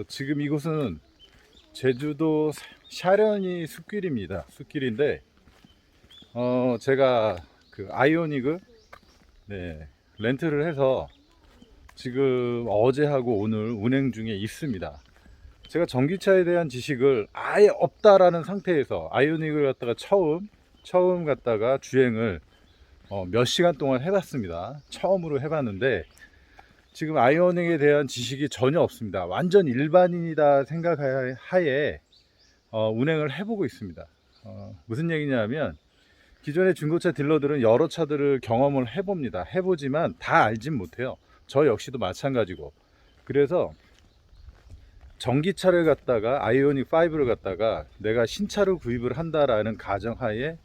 지금 이곳은 제주도 샤련이 숲길입니다. 숲길인데, 제가 아이오닉을, 네, 렌트를 해서 지금 어제하고 오늘 운행 중에 있습니다. 제가 전기차에 대한 지식을 아예 없다라는 상태에서 아이오닉을 갖다가 처음 갖다가 주행을 몇 시간 동안 해봤습니다. 처음으로 해봤는데, 지금 아이오닉에 대한 지식이 전혀 없습니다. 완전 일반인이다 생각하에 운행을 해보고 있습니다. 무슨 얘기냐면, 기존의 중고차 딜러들은 여러 차들을 경험을 해봅니다. 해보지만 다 알진 못해요. 저 역시도 마찬가지고. 그래서 전기차를 갖다가 아이오닉 5를 갖다가 내가 신차로 구입을 한다라는 가정하에,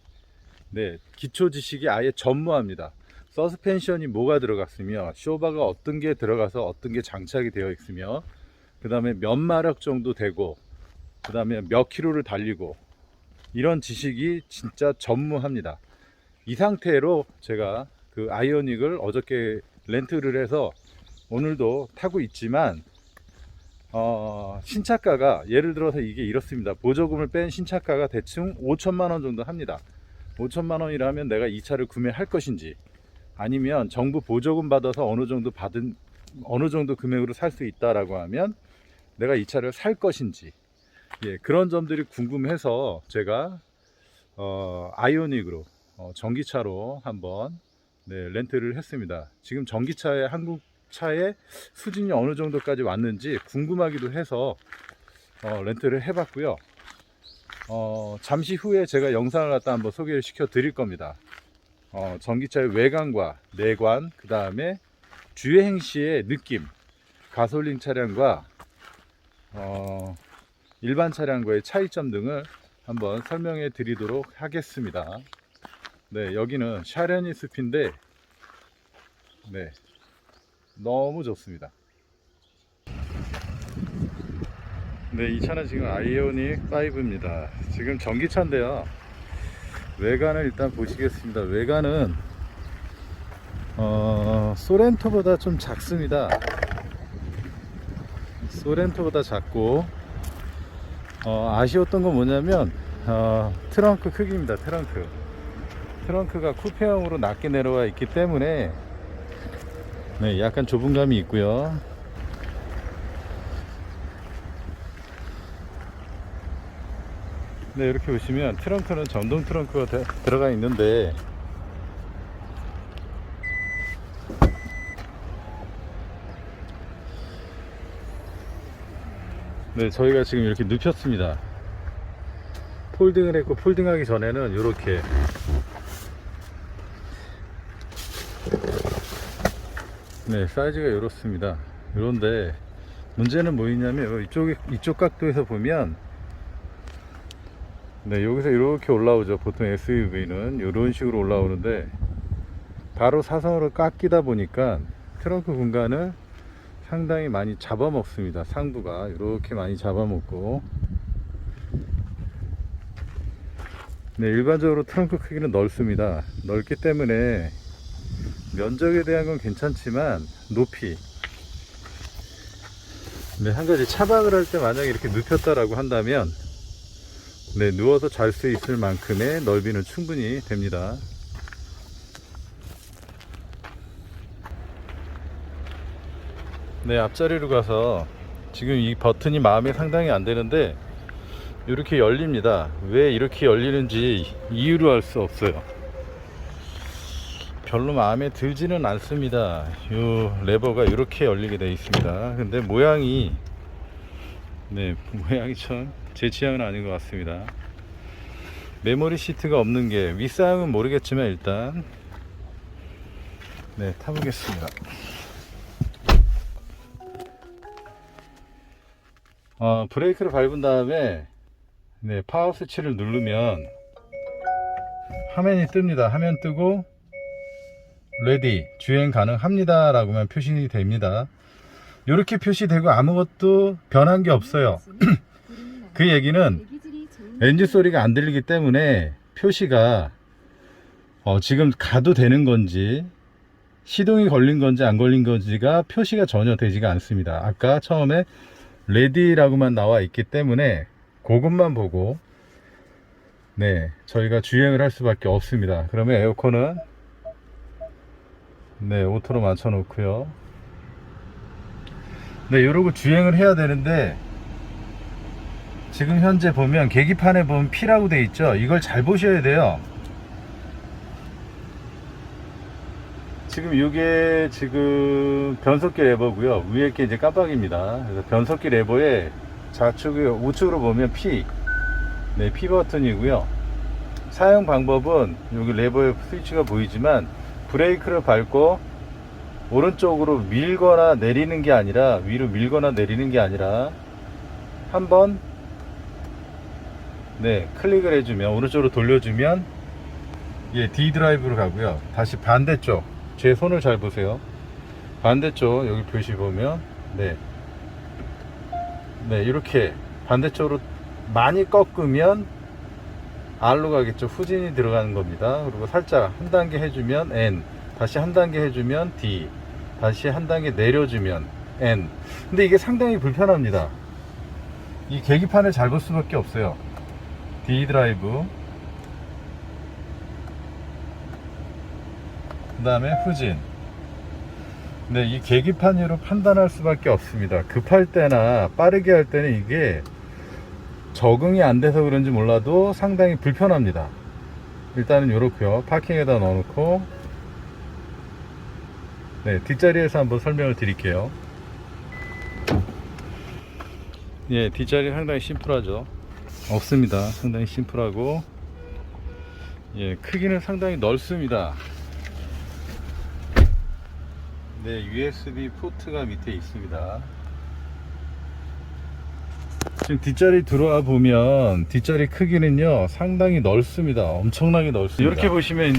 네, 기초 지식이 아예 전무합니다. 서스펜션이 뭐가 들어갔으며, 쇼바가 어떤 게 들어가서 어떤 게 장착이 되어 있으며, 그 다음에 몇 마력 정도 되고, 그 다음에 몇 킬로를 달리고, 이런 지식이 진짜 전무합니다. 이 상태로 제가 아이오닉을 어저께 렌트를 해서 오늘도 타고 있지만, 신차가가, 예를 들어서 이게 이렇습니다. 보조금을 뺀 신차가가 대충 5천만원 정도 합니다. 5천만원이라면 내가 이 차를 구매할 것인지, 아니면 정부 보조금 받아서 어느 정도 금액으로 살 수 있다라고 하면 내가 이 차를 살 것인지, 예, 그런 점들이 궁금해서 제가 아이오닉으로 전기차로 한번, 네, 렌트를 했습니다. 지금 전기차의 한국 차의 수준이 어느 정도까지 왔는지 궁금하기도 해서 렌트를 해봤고요. 잠시 후에 제가 영상을 갖다 한번 소개를 시켜 드릴 겁니다. 전기차의 외관과 내관, 그 다음에 주행 시의 느낌, 가솔린 차량과 일반 차량과의 차이점 등을 한번 설명해 드리도록 하겠습니다. 네, 여기는 샤련이 숲인데, 네, 너무 좋습니다. 네, 이 차는 지금 아이오닉 5입니다. 지금 전기차인데요. 외관을 일단 보시겠습니다. 외관은 소렌토보다 좀 작습니다. 소렌토보다 작고, 아쉬웠던 건 뭐냐면 트렁크 크기입니다. 트렁크가 쿠페형으로 낮게 내려와 있기 때문에, 네, 약간 좁은 감이 있고요. 네, 이렇게 보시면 트렁크는 전동 트렁크가 들어가 있는데, 네, 저희가 지금 이렇게 눕혔습니다. 폴딩을 했고, 폴딩하기 전에는 이렇게, 네, 사이즈가 이렇습니다. 이런데 문제는 뭐 있냐면, 이쪽 각도에서 보면, 네, 여기서 이렇게 올라오죠. 보통 SUV는 이런 식으로 올라오는데, 바로 사선으로 깎이다 보니까 트렁크 공간을 상당히 많이 잡아먹습니다. 상부가 이렇게 많이 잡아먹고, 네, 일반적으로 트렁크 크기는 넓습니다. 넓기 때문에 면적에 대한 건 괜찮지만 높이, 네, 한 가지 차박을 할 때 만약에 이렇게 눕혔다라고 한다면, 네, 누워서 잘 수 있을 만큼의 넓이는 충분히 됩니다. 네, 앞자리로 가서, 지금 이 버튼이 마음에 상당히 안 되는데 이렇게 열립니다. 왜 이렇게 열리는지 이유를 알 수 없어요. 별로 마음에 들지는 않습니다. 이 레버가 이렇게 열리게 되어 있습니다. 근데 모양이, 네, 모양이 참 제 취향은 아닌 것 같습니다. 메모리 시트가 없는 게, 윗사양은 모르겠지만 일단, 네, 타보겠습니다. 브레이크를 밟은 다음에, 네, 파워 스위치를 누르면 화면이 뜹니다. 화면 뜨고 레디, 주행 가능합니다 라고만 표시 됩니다. 이렇게 표시되고 아무것도 변한 게 없어요. 그 얘기는 엔진 소리가 안 들리기 때문에 표시가 지금 가도 되는 건지, 시동이 걸린 건지 안 걸린 건지가 표시가 전혀 되지가 않습니다. 아까 처음에 레디라고만 나와 있기 때문에 그것만 보고 네 저희가 주행을 할 수밖에 없습니다. 그러면 에어컨은 네 오토로 맞춰 놓고요. 네 이러고 주행을 해야 되는데 지금 현재 보면 계기판에 보면 P라고 돼 있죠. 이걸 잘 보셔야 돼요. 지금 이게 지금 변속기 레버고요. 위에 게 이제 깜빡입니다. 그래서 변속기 레버에 우측으로 보면 P, 네 P 버튼이고요. 사용 방법은 여기 레버에 스위치가 보이지만 브레이크를 밟고 오른쪽으로 밀거나 내리는 게 아니라 위로 밀거나 내리는 게 아니라 한번 네 클릭을 해주면 오른쪽으로 돌려주면 예 D 드라이브로 가고요. 다시 반대쪽 제 손을 잘 보세요. 반대쪽 여기 표시 보면 네 이렇게 반대쪽으로 많이 꺾으면 R로 가겠죠. 후진이 들어가는 겁니다. 그리고 살짝 한 단계 해주면 N, 다시 한 단계 해주면 D, 다시 한 단계 내려주면 N. 근데 이게 상당히 불편합니다. 이 계기판을 잘 볼 수밖에 없어요. D 드라이브, 그 다음에 후진. 네, 이 계기판으로 판단할 수밖에 없습니다. 급할 때나 빠르게 할 때는 이게 적응이 안 돼서 그런지 몰라도 상당히 불편합니다. 일단은 이렇고요. 파킹에다 넣어놓고 네, 뒷자리에서 한번 설명을 드릴게요. 예, 뒷자리 상당히 심플하죠. 없습니다. 상당히 심플하고 예, 크기는 상당히 넓습니다. 네, USB 포트가 밑에 있습니다. 지금 뒷자리 들어와 보면 뒷자리 크기는요 상당히 넓습니다. 엄청나게 넓습니다. 이렇게 보시면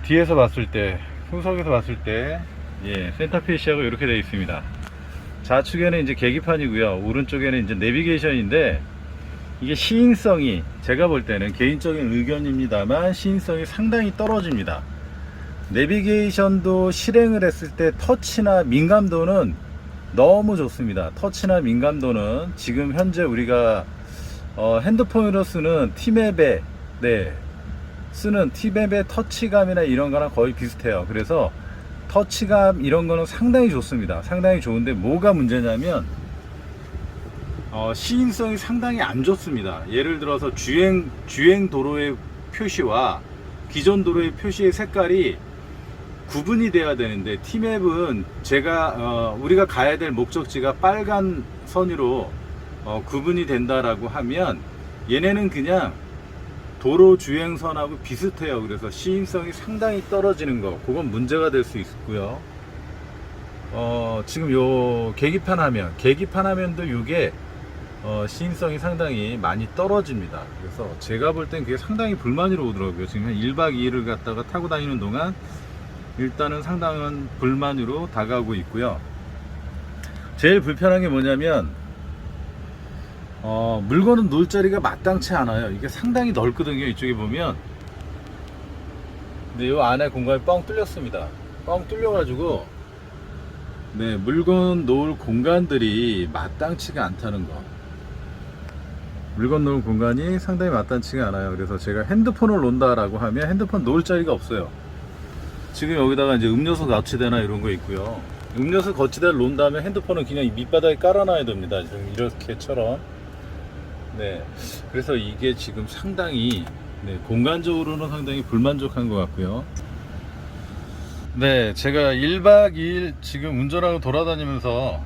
뒤에서 봤을 때 풍석에서 봤을 때 예, 센터페시하고 이렇게 되어 있습니다. 좌측에는 이제 계기판이고요. 오른쪽에는 이제 내비게이션인데 이게 시인성이 제가 볼 때는 개인적인 의견입니다만 시인성이 상당히 떨어집니다. 내비게이션도 실행을 했을 때 터치나 민감도는 너무 좋습니다. 터치나 민감도는 지금 현재 우리가 핸드폰으로 쓰는 티맵에 쓰는 티맵의 터치감이나 이런 거랑 거의 비슷해요. 그래서 터치감 이런 거는 상당히 좋습니다. 상당히 좋은데 뭐가 문제냐면 시인성이 상당히 안 좋습니다. 예를 들어서 주행 도로의 표시와 기존 도로의 표시의 색깔이 구분이 돼야 되는데 티맵은 우리가 가야 될 목적지가 빨간 선으로 구분이 된다라고 하면 얘네는 그냥 도로 주행선하고 비슷해요. 그래서 시인성이 상당히 떨어지는 거 그건 문제가 될 수 있고요. 지금 요 계기판 화면도 이게 시인성이 상당히 많이 떨어집니다. 그래서 제가 볼 땐 그게 상당히 불만으로 오더라고요. 지금 한 1박 2일을 갖다가 타고 다니는 동안 일단은 상당한 불만으로 다가오고 있고요. 제일 불편한 게 뭐냐면 물건은 놓을 자리가 마땅치 않아요. 이게 상당히 넓거든요. 이쪽에 보면 근데 이 안에 공간이 뻥 뚫렸습니다. 뻥 뚫려 가지고 네, 물건 놓을 공간들이 마땅치가 않다는 거. 물건 놓을 공간이 상당히 마땅치가 않아요. 그래서 제가 핸드폰을 놓는다라고 하면 핸드폰 놓을 자리가 없어요. 지금 여기다가 이제 음료수 거치대나 이런 거 있고요. 음료수 거치대를 놓은 다음에 핸드폰은 그냥 밑바닥에 깔아놔야 됩니다. 지금 이렇게처럼. 네. 그래서 이게 지금 상당히 공간적으로는 상당히 불만족한 것 같고요. 네, 제가 1박 2일 지금 운전하고 돌아다니면서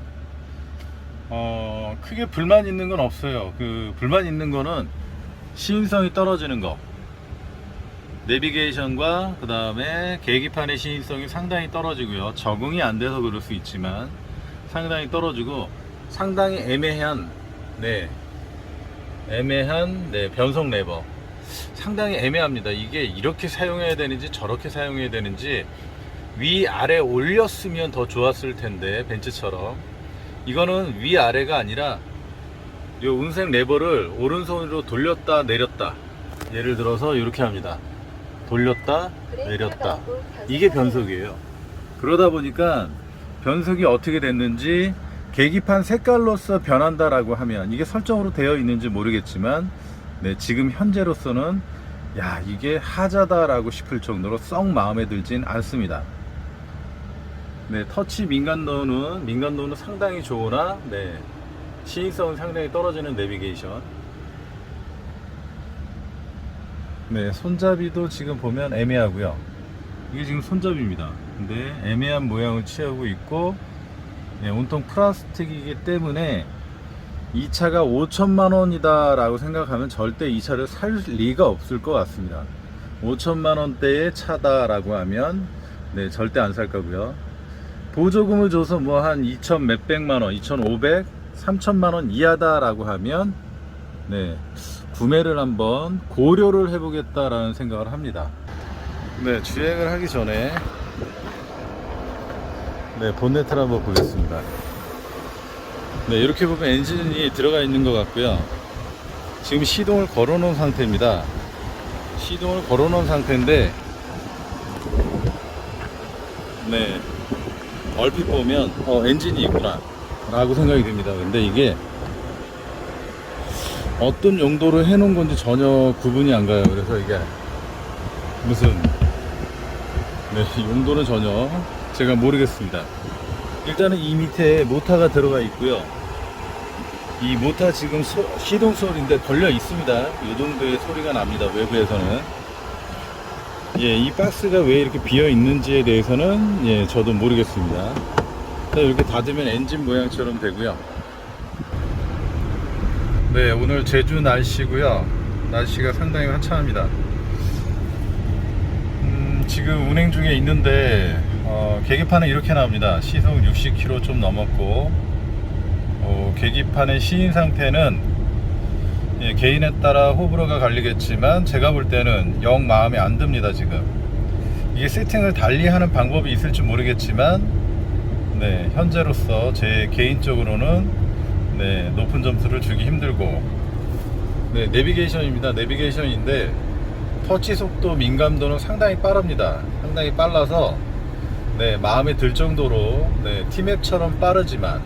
크게 불만 있는 건 없어요. 그 불만 있는 거는 시인성이 떨어지는 거. 내비게이션과 그 다음에 계기판의 시인성이 상당히 떨어지고요. 적응이 안 돼서 그럴 수 있지만 상당히 떨어지고 상당히 애매한 변속 레버 상당히 애매합니다. 이게 이렇게 사용해야 되는지 저렇게 사용해야 되는지 위아래 올렸으면 더 좋았을 텐데 벤츠처럼 이거는 위아래가 아니라 이 운생 레버를 오른손으로 돌렸다 내렸다 예를 들어서 이렇게 합니다. 돌렸다 내렸다 이게 변속이에요. 그러다 보니까 변속이 어떻게 됐는지 계기판 색깔로서 변한다라고 하면 이게 설정으로 되어 있는지 모르겠지만 네, 지금 현재로서는 야, 이게 하자다라고 싶을 정도로 썩 마음에 들진 않습니다. 네, 터치 민감도는 상당히 좋으나 네, 시인성은 상당히 떨어지는 내비게이션. 네, 손잡이도 지금 보면 애매하고요. 이게 지금 손잡이입니다. 근데 애매한 모양을 취하고 있고 네, 온통 플라스틱이기 때문에 이 차가 5천만 원이다 라고 생각하면 절대 이 차를 살 리가 없을 것 같습니다. 5천만 원대의 차다 라고 하면 네, 절대 안 살 거고요. 보조금을 줘서 뭐 한 2천 몇백만 원, 2,500, 3천만 원 이하다 라고 하면 네, 구매를 한번 고려를 해보겠다라는 생각을 합니다. 네, 주행을 하기 전에 네, 본네트를 한번 보겠습니다. 네, 이렇게 보면 엔진이 들어가 있는 것 같고요. 지금 시동을 걸어 놓은 상태입니다. 시동을 걸어 놓은 상태인데 네, 얼핏 보면 엔진이 있구나 라고 생각이 듭니다. 근데 이게 어떤 용도로 해 놓은 건지 전혀 구분이 안 가요. 그래서 이게 무슨 네, 용도는 전혀 제가 모르겠습니다. 일단은 이 밑에 모터가 들어가 있고요. 이 모터 지금 시동 소리인데 걸려 있습니다. 이 정도의 소리가 납니다. 외부에서는. 예, 이 박스가 왜 이렇게 비어 있는지에 대해서는 예, 저도 모르겠습니다. 이렇게 닫으면 엔진 모양처럼 되고요. 네, 오늘 제주 날씨고요. 날씨가 상당히 화창합니다. 지금 운행 중에 있는데 계기판은 이렇게 나옵니다. 시속 60km 좀 넘었고 계기판의 시인 상태는 예, 개인에 따라 호불호가 갈리겠지만 제가 볼 때는 영 마음에 안 듭니다. 지금 이게 세팅을 달리 하는 방법이 있을지 모르겠지만 네, 현재로서 제 개인적으로는 네, 높은 점수를 주기 힘들고 네, 내비게이션입니다. 내비게이션인데 터치 속도 민감도는 상당히 빠릅니다. 상당히 빨라서 네, 마음에 들 정도로 네, T맵처럼 빠르지만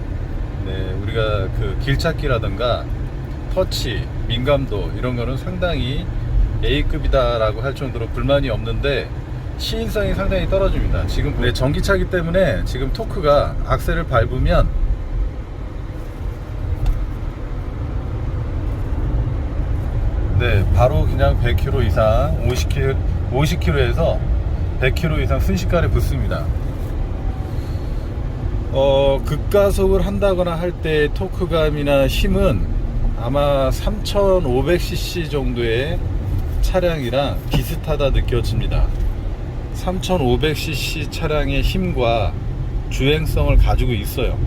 네, 우리가 그 길찾기라든가 터치, 민감도 이런 거는 상당히 A급이다 라고 할 정도로 불만이 없는데 시인성이 상당히 떨어집니다. 지금 네, 전기차기 때문에 지금 토크가 악셀을 밟으면 네, 바로 그냥 100km 이상 50km에서 100km 이상 순식간에 붙습니다. 급가속을 한다거나 할 때 토크감이나 힘은 아마 3500cc 정도의 차량이랑 비슷하다 느껴집니다. 3500cc 차량의 힘과 주행성을 가지고 있어요.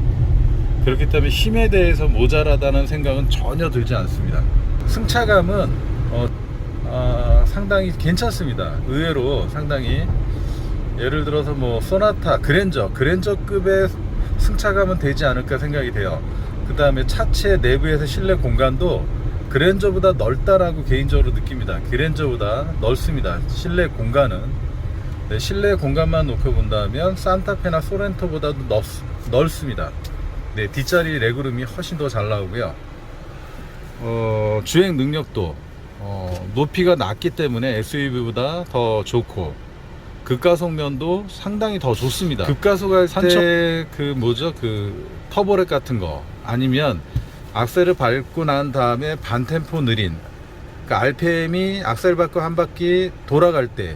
그렇기 때문에 힘에 대해서 모자라다는 생각은 전혀 들지 않습니다. 승차감은 상당히 괜찮습니다. 의외로 상당히 예를 들어서 뭐 소나타, 그랜저급의 승차감은 되지 않을까 생각이 돼요. 그 다음에 차체 내부에서 실내 공간도 그랜저보다 넓다라고 개인적으로 느낍니다. 그랜저보다 넓습니다. 실내 공간은 네, 실내 공간만 놓고 본다면 산타페나 소렌토보다도 넓습니다. 네, 뒷자리 레그룸이 훨씬 더 잘 나오고요. 주행 능력도 높이가 낮기 때문에 SUV보다 더 좋고 급가속면도 상당히 더 좋습니다. 급가속할 때 그 터보렉 같은 거 아니면 악셀을 밟고 난 다음에 반템포 느린 그러니까 RPM이 악셀 밟고 한 바퀴 돌아갈 때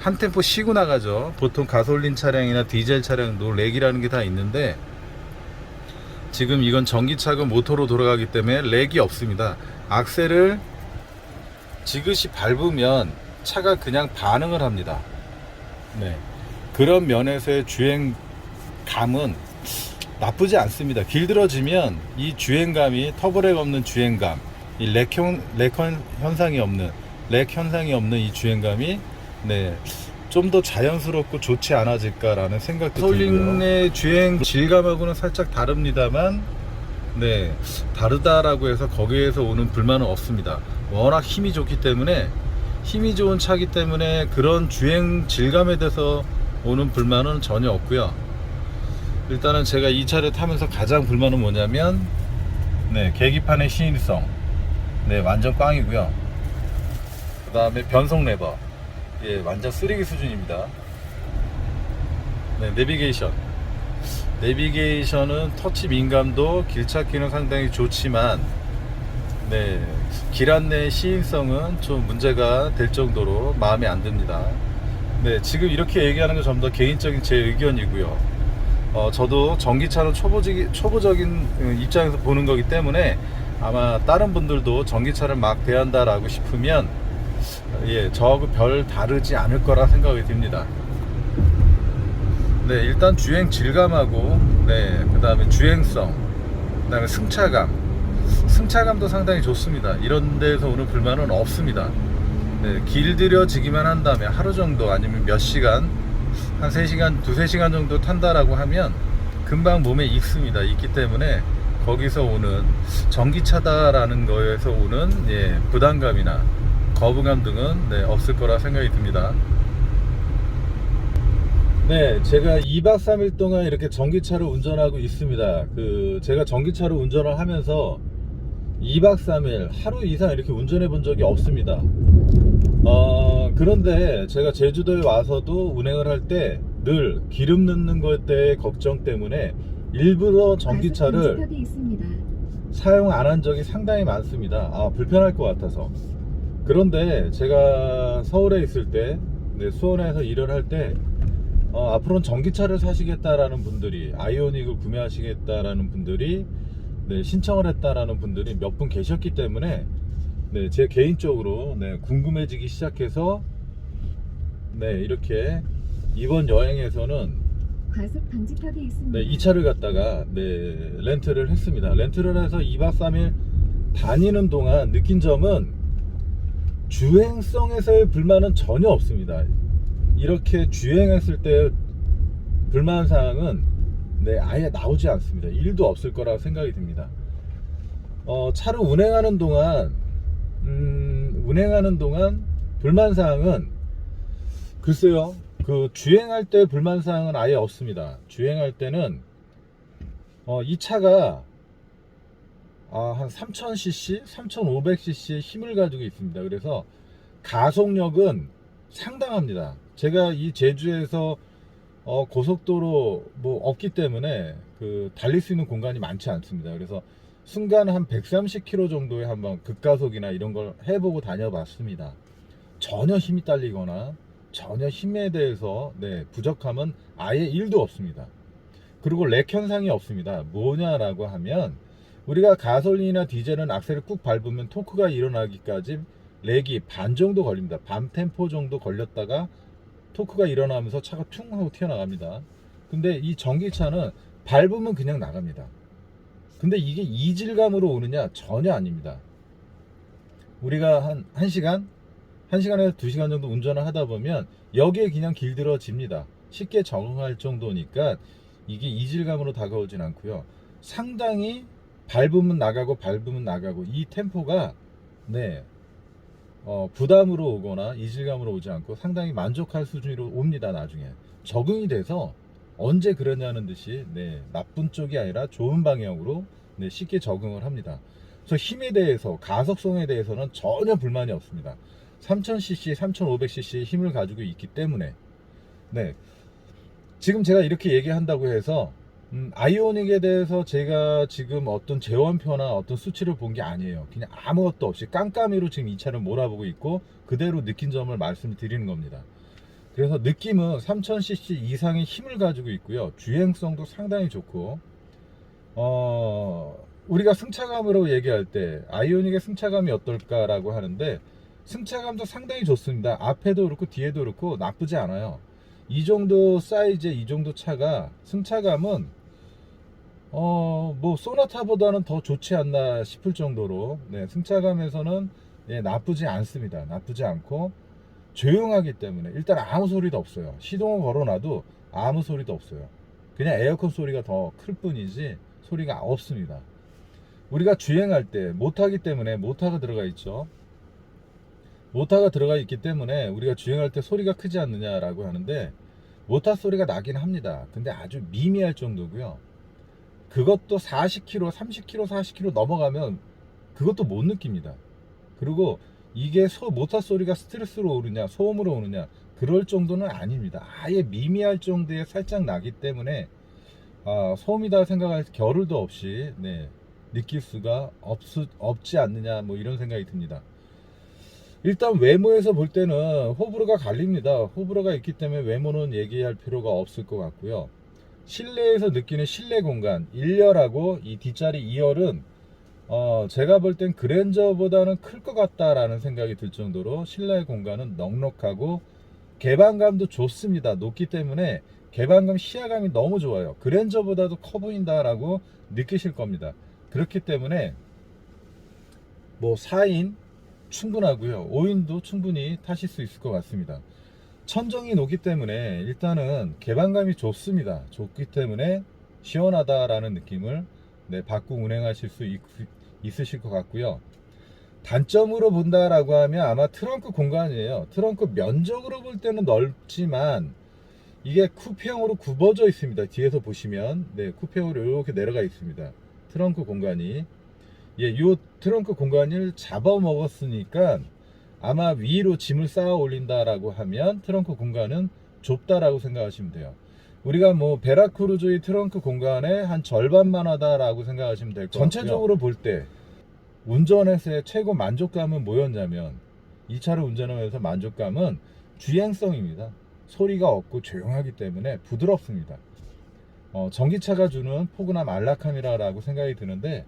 한 템포 쉬고 나가죠. 보통 가솔린 차량이나 디젤 차량도 렉이라는 게 다 있는데 지금 이건 전기차가 모터로 돌아가기 때문에 렉이 없습니다. 악셀을 지그시 밟으면 차가 그냥 반응을 합니다. 네, 그런 면에서의 주행감은 나쁘지 않습니다. 길들어지면 이 주행감이 터보렉 없는 주행감, 이 렉 현상이 없는 이 주행감이 네, 좀 더 자연스럽고 좋지 않아질까라는 생각도 들고요. 가솔린의 주행 질감하고는 살짝 다릅니다만 네, 다르다라고 해서 거기에서 오는 불만은 없습니다. 워낙 힘이 좋기 때문에 힘이 좋은 차기 때문에 그런 주행 질감에 대해서 오는 불만은 전혀 없고요. 일단은 제가 이 차를 타면서 가장 불만은 뭐냐면 네, 계기판의 시인성 네, 완전 꽝이고요. 그 다음에 변속 레버 예, 완전 쓰레기 수준입니다. 네, 내비게이션은 터치 민감도 길찾기는 상당히 좋지만 네, 길 안내 시인성은 좀 문제가 될 정도로 마음에 안 듭니다. 네, 지금 이렇게 얘기하는 건 전부 다 개인적인 제 의견이고요. 저도 전기차는 초보적인 입장에서 보는 거기 때문에 아마 다른 분들도 전기차를 막 대한다라고 싶으면 예, 저하고 별 다르지 않을 거라 생각이 듭니다. 네, 일단 주행 질감하고 네, 그 다음에 주행성, 그 다음에 승차감도 상당히 좋습니다. 이런 데서 오는 불만은 없습니다. 네, 길들여지기만 한다면 하루 정도 아니면 몇 시간 한 3시간, 2-3시간 정도 탄다라고 하면 금방 몸에 익기 때문에 거기서 오는 전기차다라는 거에서 오는 예, 부담감이나 거부감 등은 네, 없을 거라 생각이 듭니다. 네, 제가 2박 3일 동안 이렇게 전기차를 운전하고 있습니다. 제가 전기차를 운전을 하면서 2박 3일 하루 이상 이렇게 운전해 본 적이 없습니다. 그런데 제가 제주도에 와서도 운행을 할 때 늘 기름 넣는 것에 걱정 때문에 일부러 전기차를 사용 안 한 적이 상당히 많습니다. 불편할 것 같아서. 그런데 제가 서울에 있을 때, 네, 수원에서 일을 할 때, 앞으로는 전기차를 사시겠다라는 분들이, 아이오닉을 구매하시겠다라는 분들이, 네, 신청을 했다라는 분들이 몇 분 계셨기 때문에, 네, 제 개인적으로 네, 궁금해지기 시작해서 네, 이렇게 이번 여행에서는 네, 이 차를 갖다가 네, 렌트를 했습니다. 렌트를 해서 2박 3일 다니는 동안 느낀 점은 주행성에서의 불만은 전혀 없습니다. 이렇게 주행했을 때 불만사항은 네, 아예 나오지 않습니다. 1도 없을 거라고 생각이 듭니다. 차를 운행하는 동안 불만사항은 글쎄요, 주행할 때 불만사항은 아예 없습니다. 주행할 때는 이 차가 한 3000cc, 3500cc 힘을 가지고 있습니다. 그래서 가속력은 상당합니다. 제가 이 제주에서 고속도로 뭐 없기 때문에 달릴 수 있는 공간이 많지 않습니다. 그래서 순간 한 130km 정도의 한번 급가속이나 이런 걸 해보고 다녀봤습니다. 전혀 힘이 딸리거나 전혀 힘에 대해서 네, 부족함은 아예 1도 없습니다. 그리고 렉 현상이 없습니다. 뭐냐라고 하면 우리가 가솔린이나 디젤은 악셀을 꾹 밟으면 토크가 일어나기까지 렉이 반 정도 걸립니다. 반 템포 정도 걸렸다가 토크가 일어나면서 차가 퉁 하고 튀어나갑니다. 근데 이 전기차는 밟으면 그냥 나갑니다. 근데 이게 이질감으로 오느냐? 전혀 아닙니다. 우리가 한 1시간에서 2시간 정도 운전을 하다 보면 여기에 그냥 길들어집니다. 쉽게 적응할 정도니까 이게 이질감으로 다가오진 않고요. 상당히 밟으면 나가고 이 템포가 네, 부담으로 오거나 이질감으로 오지 않고 상당히 만족할 수준으로 옵니다. 나중에 적응이 돼서 언제 그러냐는 듯이 네, 나쁜 쪽이 아니라 좋은 방향으로 네, 쉽게 적응을 합니다. 그래서 힘에 대해서 가속성에 대해서는 전혀 불만이 없습니다. 3000cc, 3500cc 힘을 가지고 있기 때문에 네, 지금 제가 이렇게 얘기한다고 해서 아이오닉에 대해서 제가 지금 어떤 재원표나 어떤 수치를 본 게 아니에요. 그냥 아무것도 없이 깜깜이로 지금 이 차를 몰아보고 있고 그대로 느낀 점을 말씀드리는 겁니다. 그래서 느낌은 3000cc 이상의 힘을 가지고 있고요. 주행성도 상당히 좋고 우리가 승차감으로 얘기할 때 아이오닉의 승차감이 어떨까라고 하는데 승차감도 상당히 좋습니다. 앞에도 그렇고 뒤에도 그렇고 나쁘지 않아요. 이 정도 사이즈, 이 정도 차가 승차감은 뭐 소나타보다는 더 좋지 않나 싶을 정도로 네, 승차감에서는 네, 나쁘지 않습니다. 나쁘지 않고 조용하기 때문에 일단 아무 소리도 없어요. 시동을 걸어놔도 아무 소리도 없어요. 그냥 에어컨 소리가 더 클 뿐이지 소리가 없습니다. 우리가 주행할 때 모터기 때문에 모터가 들어가 있죠. 모터가 들어가 있기 때문에 우리가 주행할 때 소리가 크지 않느냐라고 하는데 모터 소리가 나긴 합니다. 근데 아주 미미할 정도고요. 그것도 40km, 30km, 40km 넘어가면 그것도 못 느낍니다. 그리고 이게 모터 소리가 스트레스로 오느냐, 소음으로 오느냐, 그럴 정도는 아닙니다. 아예 미미할 정도에 살짝 나기 때문에 소음이다 생각할 겨를도 없이 네, 느낄 수가 없지 않느냐, 뭐 이런 생각이 듭니다. 일단 외모에서 볼 때는 호불호가 갈립니다. 호불호가 있기 때문에 외모는 얘기할 필요가 없을 것 같고요. 실내에서 느끼는 실내 공간 1열하고 이 뒷자리 2열은 제가 볼 땐 그랜저보다는 클 것 같다라는 생각이 들 정도로 실내 공간은 넉넉하고 개방감도 좋습니다. 높기 때문에 개방감, 시야감이 너무 좋아요. 그랜저보다도 커 보인다라고 느끼실 겁니다. 그렇기 때문에 뭐 4인 충분하고요. 5인도 충분히 타실 수 있을 것 같습니다. 천정이 높기 때문에 일단은 개방감이 좋습니다. 좋기 때문에 시원하다라는 느낌을 받고 운행하실 수 있으실 것 같고요. 단점으로 본다라고 하면 아마 트렁크 공간이에요. 트렁크 면적으로 볼 때는 넓지만 이게 쿠페형으로 굽어져 있습니다. 뒤에서 보시면 쿠페형으로 이렇게 내려가 있습니다. 트렁크 공간이 요 트렁크 공간을 잡아먹었으니까 아마 위로 짐을 쌓아 올린다라고 하면 트렁크 공간은 좁다라고 생각하시면 돼요. 우리가 뭐 베라크루즈의 트렁크 공간의 한 절반만 하다라고 생각하시면 될 것 같고요. 전체적으로 볼 때 운전에서의 최고 만족감은 뭐였냐면, 이 차를 운전하면서 만족감은 주행성입니다. 소리가 없고 조용하기 때문에 부드럽습니다. 전기차가 주는 포근함, 안락함이라고 생각이 드는데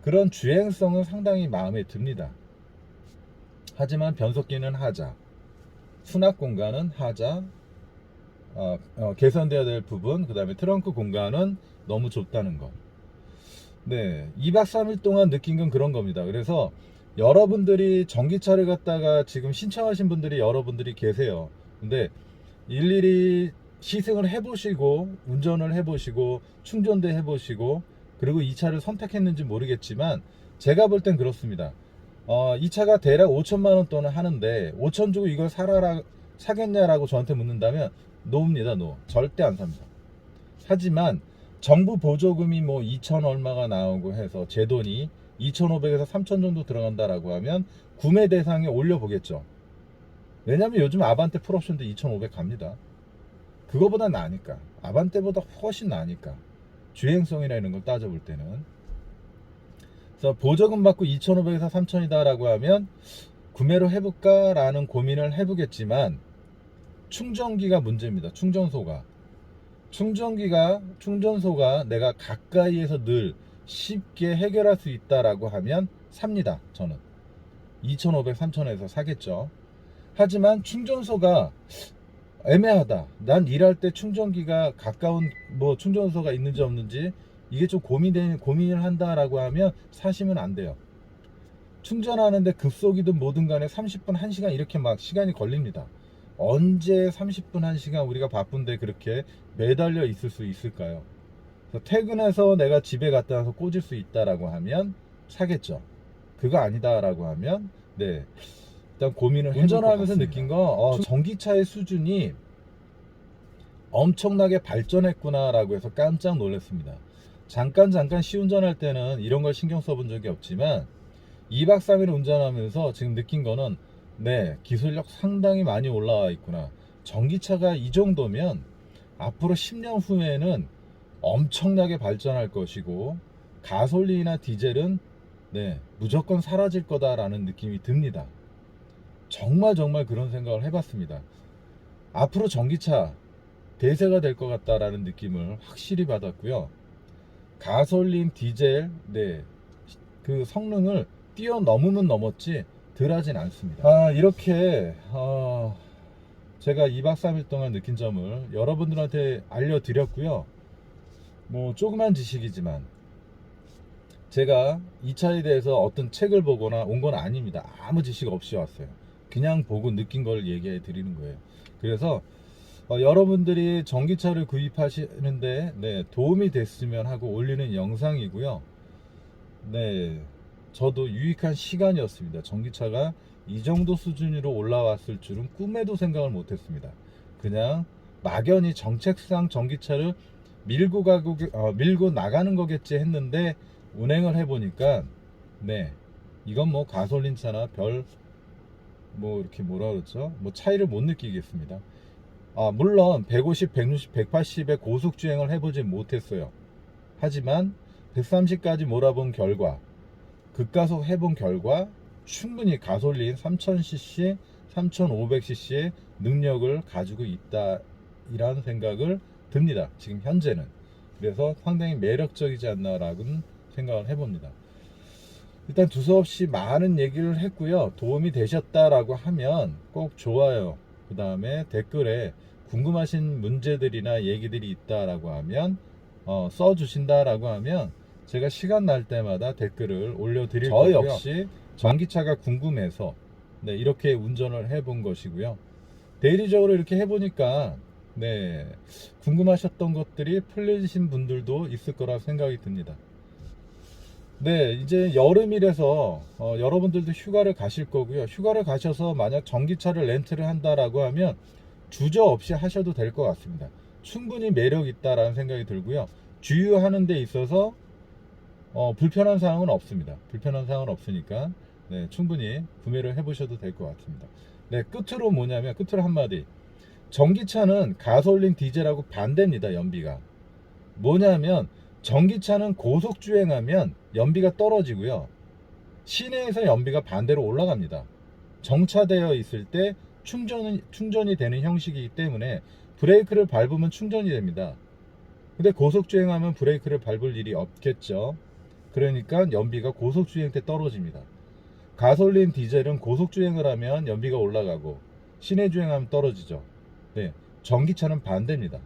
그런 주행성은 상당히 마음에 듭니다. 하지만 변속기는 하자, 수납 공간은 하자, 개선되어야 될 부분, 그 다음에 트렁크 공간은 너무 좁다는 것. 2박 3일 동안 느낀 건 그런 겁니다. 그래서 여러분들이 전기차를 갖다가 지금 신청하신 분들이 여러분들이 계세요. 근데 일일이 시승을 해보시고 운전을 해보시고 충전도 해보시고 그리고 이 차를 선택했는지 모르겠지만 제가 볼 땐 그렇습니다. 이 차가 대략 5천만 원 돈을 하는데 5천 주고 이걸 사겠냐라고 저한테 묻는다면 노입니다. 노. 절대 안 삽니다. 하지만 정부 보조금이 뭐 2천 얼마가 나오고 해서 제 돈이 2,500에서 3천 정도 들어간다라고 하면 구매 대상에 올려보겠죠. 왜냐면 요즘 아반떼 풀옵션도 2,500 갑니다. 그거보다 나으니까. 아반떼보다 훨씬 나으니까. 주행성이라는 걸 따져볼 때는. 그래서 보조금 받고 2,500에서 3,000이다 라고 하면 구매를 해볼까 라는 고민을 해보겠지만 충전기가 문제입니다. 충전소가 내가 가까이에서 늘 쉽게 해결할 수 있다라고 하면 삽니다. 저는 2,500, 3,000에서 사겠죠. 하지만 충전소가 애매하다. 난 일할 때 충전기가 가까운 뭐 충전소가 있는지 없는지 이게 좀 고민을 한다라고 하면 사시면 안 돼요. 충전하는데 급속이든 뭐든 간에 30분, 1시간 이렇게 막 시간이 걸립니다. 언제 30분, 1시간 우리가 바쁜데 그렇게 매달려 있을 수 있을까요? 그래서 퇴근해서 내가 집에 갔다 와서 꽂을 수 있다라고 하면 사겠죠. 그거 아니다라고 하면 일단 고민을 운전하면서 느낀 거 전기차의 수준이 엄청나게 발전했구나 라고 해서 깜짝 놀랐습니다. 잠깐 시운전할 때는 이런 걸 신경 써본 적이 없지만 2박 3일 운전하면서 지금 느낀 거는 기술력 상당히 많이 올라와 있구나. 전기차가 이 정도면 앞으로 10년 후에는 엄청나게 발전할 것이고 가솔린이나 디젤은 무조건 사라질 거다라는 느낌이 듭니다. 정말 그런 생각을 해봤습니다. 앞으로 전기차 대세가 될 것 같다라는 느낌을 확실히 받았고요. 가솔린, 디젤 그 성능을 뛰어넘으면 넘었지 덜하진 않습니다. 이렇게 제가 2박 3일 동안 느낀 점을 여러분들한테 알려드렸고요. 뭐 조그만 지식이지만 제가 이 차에 대해서 어떤 책을 보거나 온 건 아닙니다. 아무 지식 없이 왔어요. 그냥 보고 느낀 걸 얘기해 드리는 거예요. 그래서 여러분들이 전기차를 구입하시는데 도움이 됐으면 하고 올리는 영상이고요. 저도 유익한 시간이었습니다. 전기차가 이 정도 수준으로 올라왔을 줄은 꿈에도 생각을 못했습니다. 그냥 막연히 정책상 전기차를 밀고 나가는 거겠지 했는데 운행을 해보니까 네, 이건 뭐 가솔린 차나 별 뭐 이렇게 뭐라 그러죠? 뭐 차이를 못 느끼겠습니다. 물론 150, 160, 180의 고속 주행을 해보지 못했어요. 하지만 130까지 몰아본 결과, 급가속 해본 결과 충분히 가솔린 3000cc, 3500cc의 능력을 가지고 있다 이라는 생각을 듭니다. 지금 현재는. 그래서 상당히 매력적이지 않나라는 생각을 해봅니다. 일단 두서없이 많은 얘기를 했고요. 도움이 되셨다라고 하면 꼭 좋아요, 그 다음에 댓글에 궁금하신 문제들이나 얘기들이 있다라고 하면 써주신다라고 하면 제가 시간 날 때마다 댓글을 올려드릴 거고요. 저 역시 전기차가 궁금해서 네, 이렇게 운전을 해본 것이고요. 대리적으로 이렇게 해보니까 네, 궁금하셨던 것들이 풀리신 분들도 있을 거라 생각이 듭니다. 네, 이제 여름이라서 여러분들도 휴가를 가실 거고요. 휴가를 가셔서 만약 전기차를 렌트를 한다라고 하면 주저없이 하셔도 될 것 같습니다. 충분히 매력 있다라는 생각이 들고요. 주유하는 데 있어서 불편한 사항은 없습니다. 불편한 사항은 없으니까 네, 충분히 구매를 해보셔도 될 것 같습니다. 네, 끝으로 뭐냐면 끝으로 한마디. 전기차는 가솔린 디젤하고 반대입니다. 연비가 뭐냐면 전기차는 고속 주행하면 연비가 떨어지고요. 시내에서 연비가 반대로 올라갑니다. 정차되어 있을 때 충전이 되는 형식이기 때문에 브레이크를 밟으면 충전이 됩니다. 근데 고속 주행하면 브레이크를 밟을 일이 없겠죠. 그러니까 연비가 고속 주행 때 떨어집니다. 가솔린 디젤은 고속 주행을 하면 연비가 올라가고 시내 주행하면 떨어지죠. 네, 전기차는 반대입니다.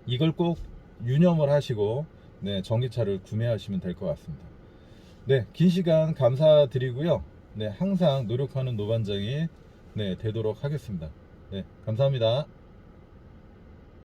이걸 꼭 유념을 하시고 네, 전기차를 구매하시면 될 것 같습니다. 네, 긴 시간 감사드리고요. 네, 항상 노력하는 노반장이 네, 되도록 하겠습니다. 네, 감사합니다.